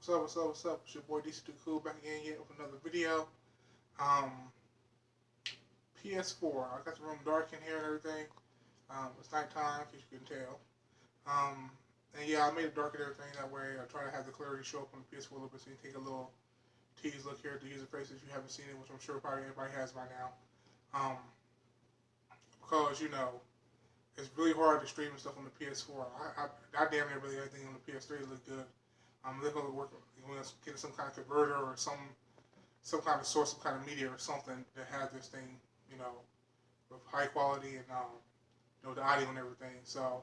What's up, what's up, what's up? It's your boy DC Too Cool back again yet with another video. Um, PS4. I got the room dark in here and everything. It's nighttime, in case you can tell. Um, and yeah, I made it dark and everything that way. I try to have the clarity show up on the PS4 a little bit so you can take a little tease look here at the user face if you haven't seen it, which I'm sure probably everybody has by now. Um, because, it's really hard to stream and stuff on the PS4. I damn near really everything on the PS3 look good. They're going to work, get some kind of converter or some kind of source, some kind of media or something that has this thing, you know, with high quality and the audio and everything. So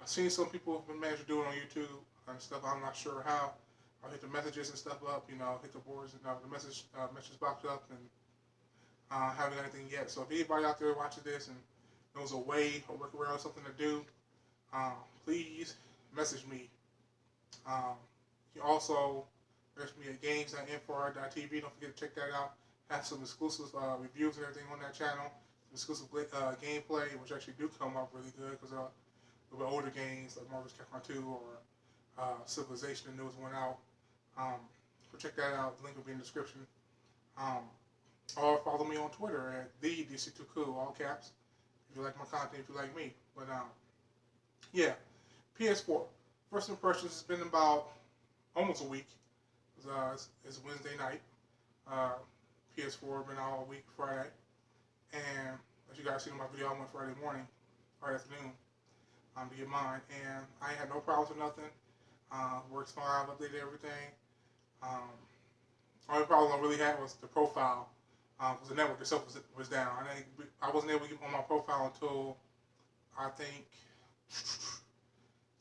I've seen some people have been managed to do it on YouTube and stuff. I'm not sure how. I'll hit the messages and stuff up, hit the boards and the message box up, and haven't done anything yet. So if anybody out there watching this and knows a way or workaround, something to do, please message me. You can also there's me at games.info.tv. Don't forget to check that out. Have some exclusive reviews and everything on that channel. Exclusive gameplay, which actually do come up really good because a little bit older games like Marvel's Capcom 2 or Civilization, the newest one out. So check that out. The link will be in the description. Or follow me on Twitter at the DC2Cool, all caps. If you like my content, if you like me. But yeah, PS4. First impressions, it's been about almost a week. It's Wednesday night. PS4 been out all week Friday. And as you guys see in my video, I went Friday morning, Friday afternoon, to get mine. And I had no problems with nothing. Works fine, updated everything. Only problem I really had was the profile. Because the network itself was down. I wasn't able to get on my profile until, I think,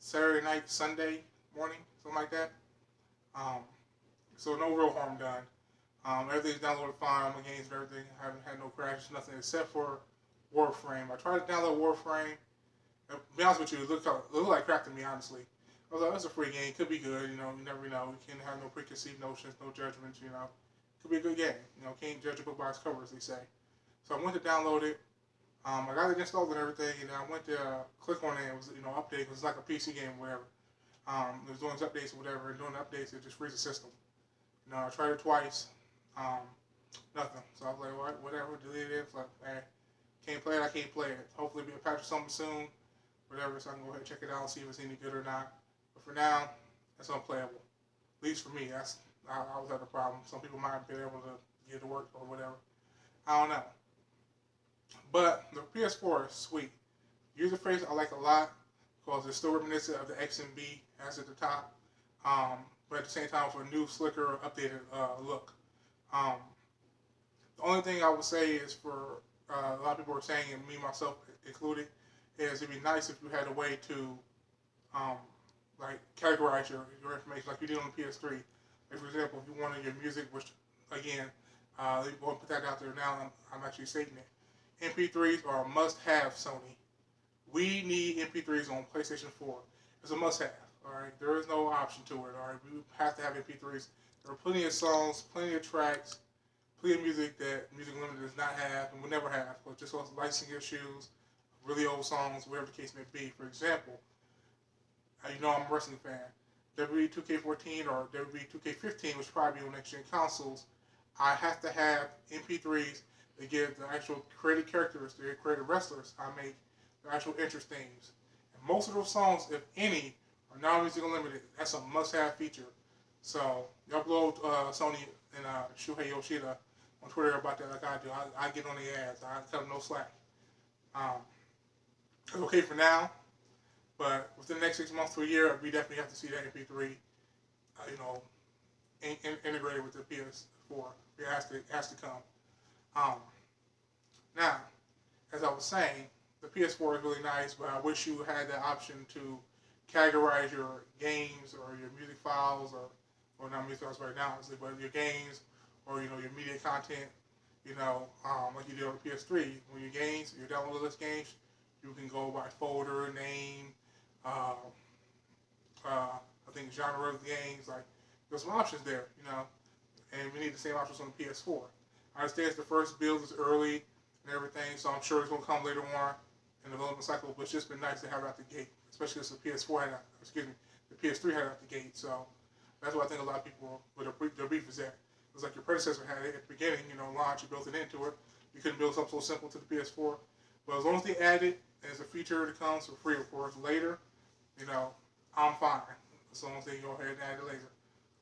Saturday night, Sunday morning, something like that. So no real harm done. Everything's downloaded fine, my games and everything. I haven't had no crashes, nothing except for Warframe. I tried to download Warframe. To be honest with you, it looked like crap to me, honestly. I was like, it's a free game, could be good, you never know. You can't have no preconceived notions, no judgments, Could be a good game. Can't judge a book by its cover, as they say. So I went to download it. I got it installed and everything, and I went to click on it. It was, update. It was like a PC game or whatever. It was doing updates or whatever, and doing updates, it just frees the system. I tried it twice. Nothing. So I was like, whatever, deleted it. It's like, hey, can't play it, I can't play it. Hopefully it'll be a patch or something soon, whatever, so I can go ahead and check it out and see if it's any good or not. But for now, it's unplayable. At least for me, I was at the problem. Some people might have been able to get it to work or whatever. I don't know. But the PS4 is sweet. User face I like a lot because it's still reminiscent of the X and B as at the top. But at the same time, for a new, slicker, updated look. The only thing I would say is for a lot of people are saying, and me myself included, is it'd be nice if you had a way to like categorize your information like you did on the PS3. Like for example, if you wanted your music, which again, you go and put that out there now. I'm actually stating it. MP3s are a must-have, Sony. We need MP3s on PlayStation 4. It's a must-have. All right, there is no option to it. All right, we have to have MP3s. There are plenty of songs, plenty of tracks, plenty of music that Music Unlimited does not have and will never have. But just those licensing issues, really old songs, whatever the case may be. For example, I'm a wrestling fan. WWE 2K14 or WWE 2K15, which probably be on next gen consoles, I have to have MP3s that give the actual created characters, the created wrestlers I make, the actual interest themes. And most of those songs, if any, are now Music Unlimited. That's a must-have feature. So y'all blow Sony and Shuhei Yoshida on Twitter about that like I do. I get on the ads. I cut them no slack. It's okay for now, but within the next 6 months to a year, we definitely have to see that MP3, integrated with the PS4. It has to come. Now, as I was saying, the PS4 is really nice, but I wish you had the option to categorize your games or your music files or not music files right now, honestly, but your games or your media content, like you did on the PS3. When your games, your download list games, you can go by folder, name, I think genre of the games. Like there's some options there, and we need the same options on the PS4. I understand it's the first build, is early and everything, so I'm sure it's going to come later on in the development cycle, but it's just been nice to have it out the gate, especially because the PS3 had it out the gate. So That's what I think a lot of people, with their beef is at. It's like your predecessor had it at the beginning, launch, you built it into it. You couldn't build something so simple to the PS4. But as long as they add it as a feature that comes for free, of course, later, I'm fine. As long as they go ahead and add it later.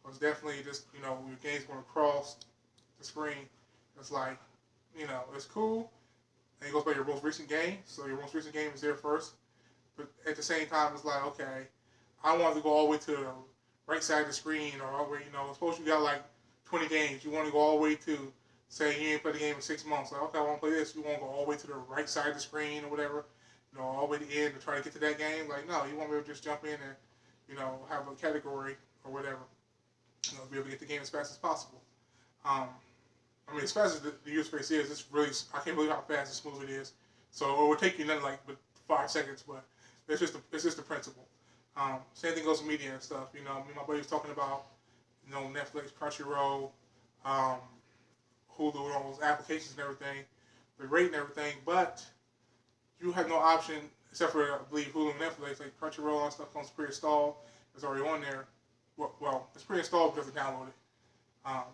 Because definitely just, your game's going to cross the screen. It's like, it's cool. And it goes by your most recent game. So your most recent game is there first. But at the same time, it's like, okay, I want to go all the way to the right side of the screen, or all the way, suppose you got like 20 games. You want to go all the way to, say, you ain't played the game in 6 months. Like, okay, I want to play this. You want to go all the way to the right side of the screen or whatever, all the way to the end to try to get to that game. Like, no, you want to be able to just jump in and, have a category or whatever, be able to get the game as fast as possible. Um, as fast as the user space is, it's really, I can't believe how fast and smooth it is. So it would take you nothing like but 5 seconds, but it's just the principle. Same thing goes with media and stuff. Me and my buddy was talking about, Netflix, Crunchyroll, um, Hulu, and all those applications and everything, the rate and everything, but you have no option except for, I believe, Hulu and Netflix. Like Crunchyroll and stuff comes pre-installed. It's already on there. Well, it's pre-installed because you have to download it. Um,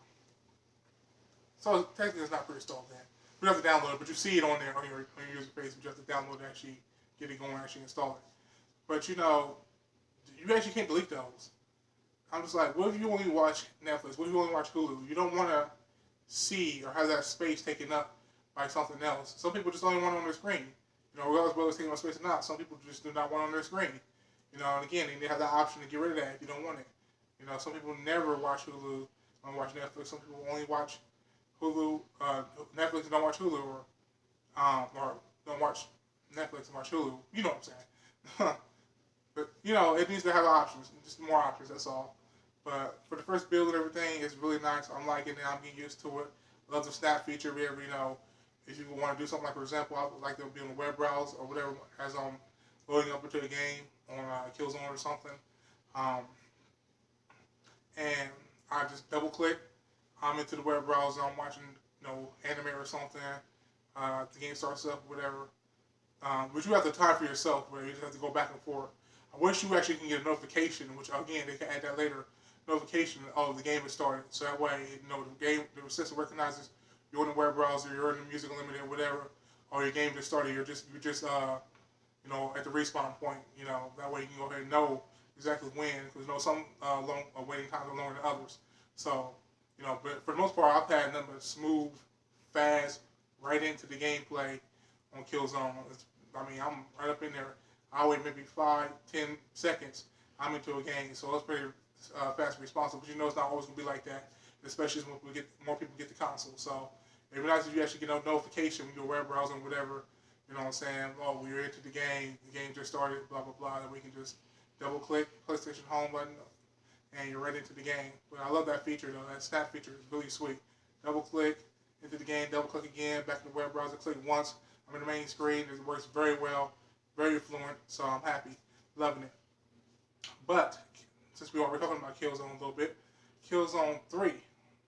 so technically it's not pre-installed then. You have to download it, but you see it on there on your user base, but you have to download it, actually get it going, actually install it. But you actually can't delete those. I'm just like, what if you only watch Netflix? What if you only watch Hulu? You don't want to see or have that space taken up by something else. Some people just only want it on their screen. Regardless of whether it's taking up space or not, some people just do not want it on their screen. And again, they have that option to get rid of that if you don't want it. Some people never watch Hulu, don't watch Netflix. Some people only watch Hulu, Netflix and don't watch Hulu, or don't watch Netflix and watch Hulu. You know what I'm saying? But, it needs to have options, just more options, that's all. But for the first build and everything, it's really nice. I'm liking it. I'm getting used to it. Love the snap feature where, if you want to do something like, for example, I would like to be on the web browser or whatever as I'm loading up into the game on Killzone or something. And I just double click. I'm into the web browser. I'm watching, anime or something. The game starts up, whatever. But you have the time for yourself where you just have to go back and forth. I wish you actually can get a notification, which again they can add that later. Notification, oh, the game has started. So that way, the system recognizes you're in the web browser, you're in the Music Unlimited, whatever, or your game just started. You're just at the respawn point. That way you can go ahead and know exactly when, because some waiting times are longer than others. So, but for the most part, I've had nothing but smooth, fast, right into the gameplay on Killzone. I'm right up in there. I wait maybe 5-10 seconds. I'm into a game, so it's pretty fast and responsive. But it's not always gonna be like that, especially when more people get the console. So it'd be nice if you actually get a notification when you're web browsing, whatever. You know what I'm saying? Oh, we're into the game just started, blah blah blah. And we can just double click PlayStation Home button, and you're right into the game. But I love that feature though. That snap feature is really sweet. Double click into the game, double click again, back in the web browser, click once. I'm in the main screen. It works very well, very fluent. So I'm happy, loving it. But since we already talking about Killzone a little bit, Killzone 3